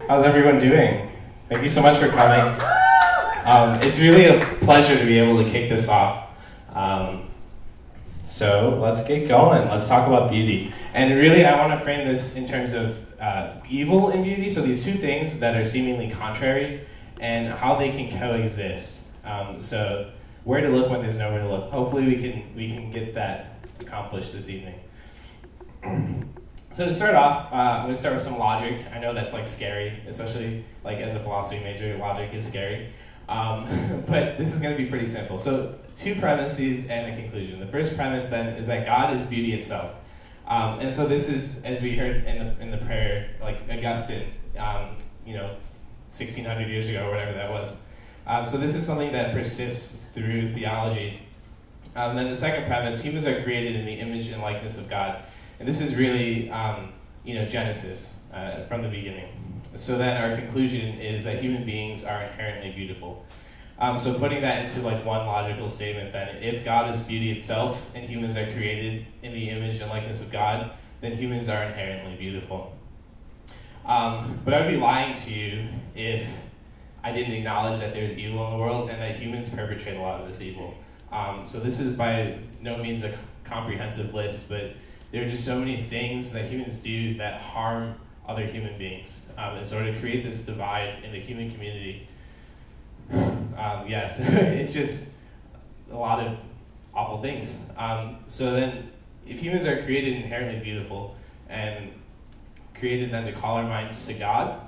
How's everyone doing? Thank you so much for coming. It's really a pleasure to be able to kick this off. So let's get going. Let's talk about beauty. And really, I want to frame this in terms of evil and beauty. So these two things that are seemingly contrary and how they can coexist. So where to look when there's nowhere to look. Hopefully we can get that accomplished this evening. So to start off, I'm going to start with some logic. I know that's like scary, especially like as a philosophy major, logic is scary. But this is going to be pretty simple. So two premises and a conclusion. The first premise then is that God is beauty itself. And so this is, as we heard in the prayer, like Augustine, 1600 years ago or whatever that was. So this is something that persists through theology. And then the second premise, humans are created in the image and likeness of God. And this is really, Genesis from the beginning. So then our conclusion is that human beings are inherently beautiful. So putting that into like one logical statement, then if God is beauty itself and humans are created in the image and likeness of God, then humans are inherently beautiful. But I would be lying to you if I didn't acknowledge that there's evil in the world and that humans perpetrate a lot of this evil. So this is by no means a comprehensive list, but there are just so many things that humans do that harm other human beings. And so to create this divide in the human community, it's just a lot of awful things. So then, if humans are created inherently beautiful and created then to call our minds to God,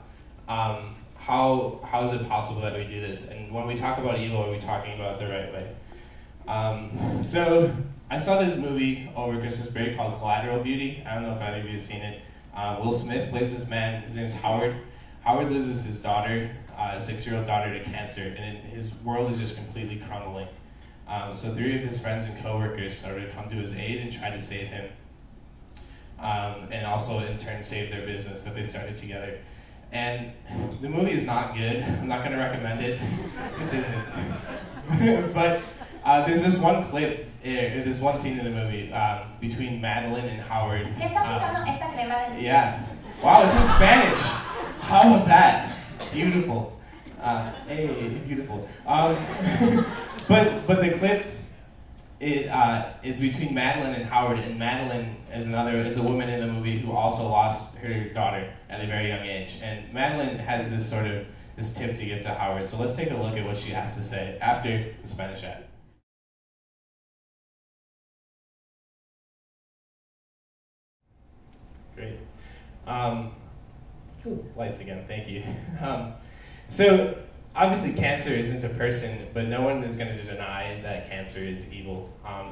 how is it possible that we do this? And when we talk about evil, are we talking about it the right way? So I saw this movie over Christmas break called Collateral Beauty. I don't know if any of you have seen it. Will Smith plays this man. His name's Howard. Howard loses his daughter, a 6-year-old daughter, to cancer, and his world is just completely crumbling. So 3 of his friends and coworkers started to come to his aid and try to save him, and also in turn save their business that they started together. And the movie is not good. I'm not going to recommend it. It just isn't. But there's this one clip, this one scene in the movie between Madeline and Howard. Yeah. Wow, it's in Spanish. How about that? Beautiful. Hey, beautiful. But the clip, it's between Madeline and Howard, and Madeline is a woman in the movie who also lost her daughter at a very young age. And Madeline has this tip to give to Howard. So let's take a look at what she has to say after the Spanish ad. Great. Lights again, thank you. So obviously cancer isn't a person, but no one is going to deny that cancer is evil.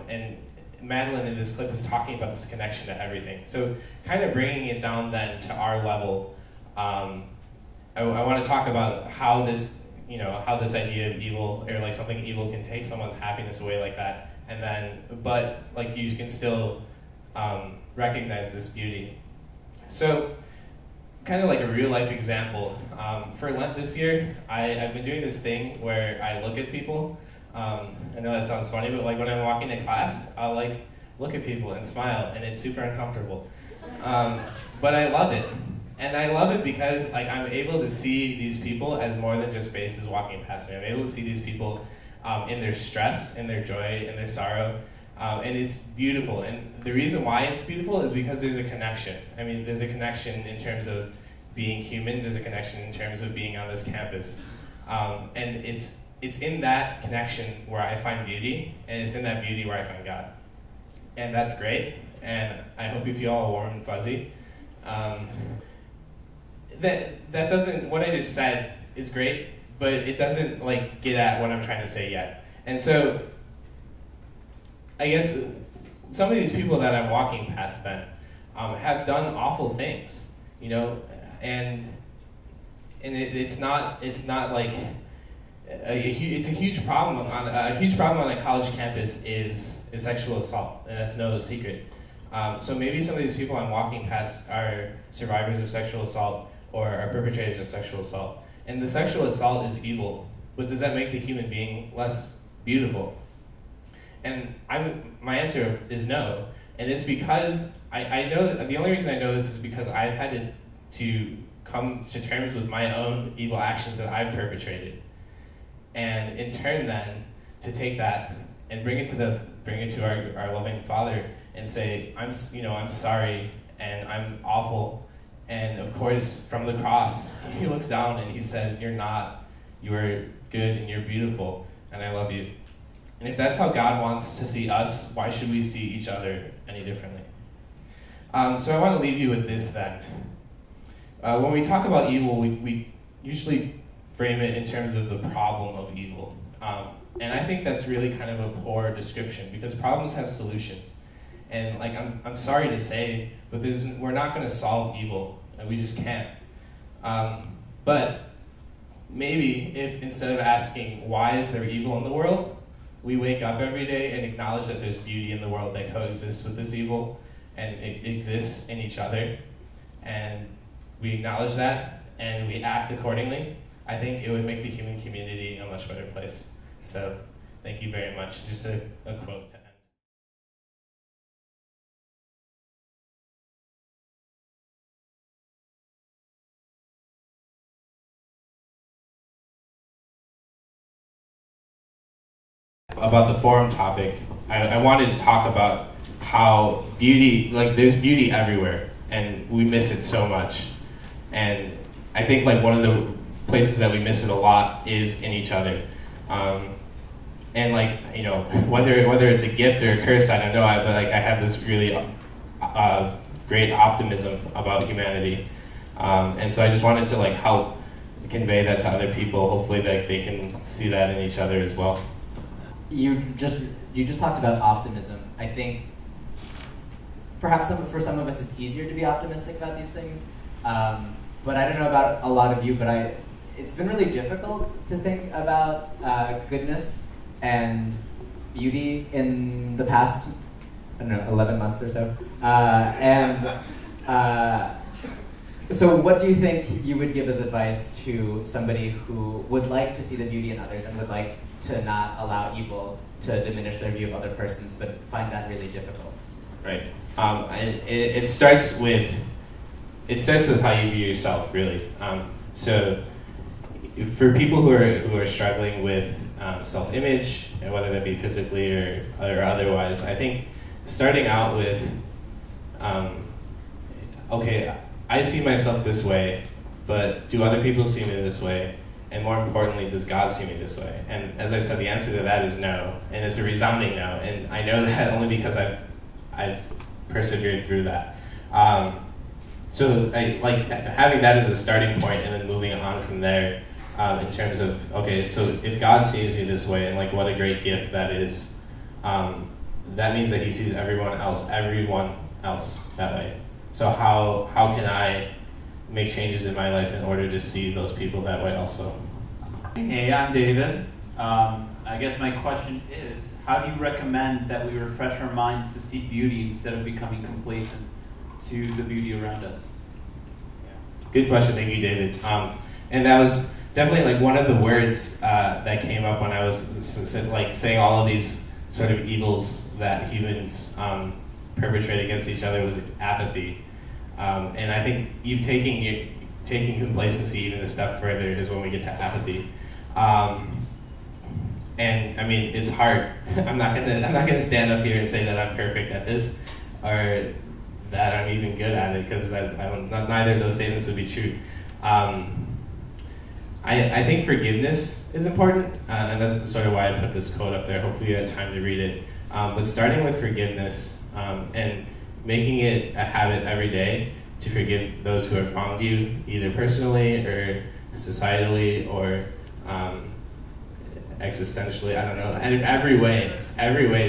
And Madeline in this clip is talking about this connection to everything. So kind of bringing it down then to our level, I want to talk about how this idea of evil, or like something evil, can take someone's happiness away like that, and then, but like you can still recognize this beauty. So, kind of like a real life example, for Lent this year, I've been doing this thing where I look at people. I know that sounds funny, but like when I'm walking to class, I'll like look at people and smile, and it's super uncomfortable. But I love it. And I love it because like I'm able to see these people as more than just faces walking past me. I'm able to see these people in their stress, in their joy, in their sorrow. And it's beautiful, and the reason why it's beautiful is because there's a connection. I mean, there's a connection in terms of being human, there's a connection in terms of being on this campus. And it's in that connection where I find beauty, and it's in that beauty where I find God. And that's great, and I hope you feel all warm and fuzzy. That doesn't, what I just said is great, but it doesn't like get at what I'm trying to say yet. And so, I guess some of these people that I'm walking past then have done awful things, and it's not like it's a huge problem on a college campus is sexual assault, and that's no secret. So maybe some of these people I'm walking past are survivors of sexual assault or are perpetrators of sexual assault, and the sexual assault is evil. But does that make the human being less beautiful? And my answer is no, and it's because I know that the only reason I know this is because I've had to come to terms with my own evil actions that I've perpetrated. And in turn then, to take that and bring it to our loving Father and say, I'm sorry and I'm awful. And of course, from the cross, he looks down and he says, you're not, you are good and you're beautiful and I love you. And if that's how God wants to see us, why should we see each other any differently? So I want to leave you with this then. When we talk about evil, we usually frame it in terms of the problem of evil. And I think that's really kind of a poor description because problems have solutions. And like I'm sorry to say, but we're not going to solve evil, and we just can't. But maybe if instead of asking why is there evil in the world, we wake up every day and acknowledge that there's beauty in the world that coexists with this evil, and it exists in each other, and we acknowledge that and we act accordingly, I think it would make the human community a much better place. So thank you very much. Just a quote to end. About the forum topic, I wanted to talk about how beauty, like there's beauty everywhere and we miss it so much. And I think like one of the places that we miss it a lot is in each other. And like, you know, whether it's a gift or a curse, I don't know, but like I have this really great optimism about humanity. And so I just wanted to like help convey that to other people. Hopefully that they can see that in each other as well. You just talked about optimism. I think perhaps for some of us it's easier to be optimistic about these things. But I don't know about a lot of you, but it's been really difficult to think about goodness and beauty in the past, I don't know, 11 months or so. So what do you think you would give as advice to somebody who would like to see the beauty in others and would like to not allow evil to diminish their view of other persons, but find that really difficult? Right. It starts with how you view yourself, really. So for people who are struggling with self-image, and whether that be physically or otherwise, I think starting out with, okay, I see myself this way, but do other people see me this way? And more importantly, does God see me this way? And as I said, the answer to that is no, and it's a resounding no. And I know that only because I've persevered through that. So I like having that as a starting point, and then moving on from there in terms of, okay, so if God sees you this way, and like what a great gift that is, that means that He sees everyone else that way. So how can I make changes in my life in order to see those people that way also? Hey, I'm David. I guess my question is, how do you recommend that we refresh our minds to see beauty instead of becoming complacent to the beauty around us? Good question, thank you, David. And that was definitely like one of the words that came up when I was like saying all of these sort of evils that humans perpetrate against each other was apathy. And I think taking complacency even a step further is when we get to apathy. And I mean, it's hard. I'm not gonna stand up here and say that I'm perfect at this, or that I'm even good at it, because neither of those statements would be true. I think forgiveness is important, and that's sort of why I put this quote up there. Hopefully you had time to read it. But starting with forgiveness and making it a habit every day to forgive those who have wronged you, either personally or societally or existentially, I don't know, and in every way,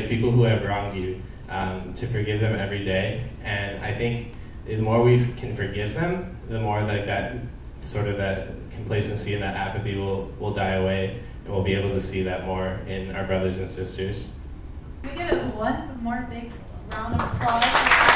people who have wronged you, to forgive them every day. And I think the more we can forgive them, the more like that sort of that complacency and that apathy will die away, and we'll be able to see that more in our brothers and sisters. Can we give it one more big round of applause?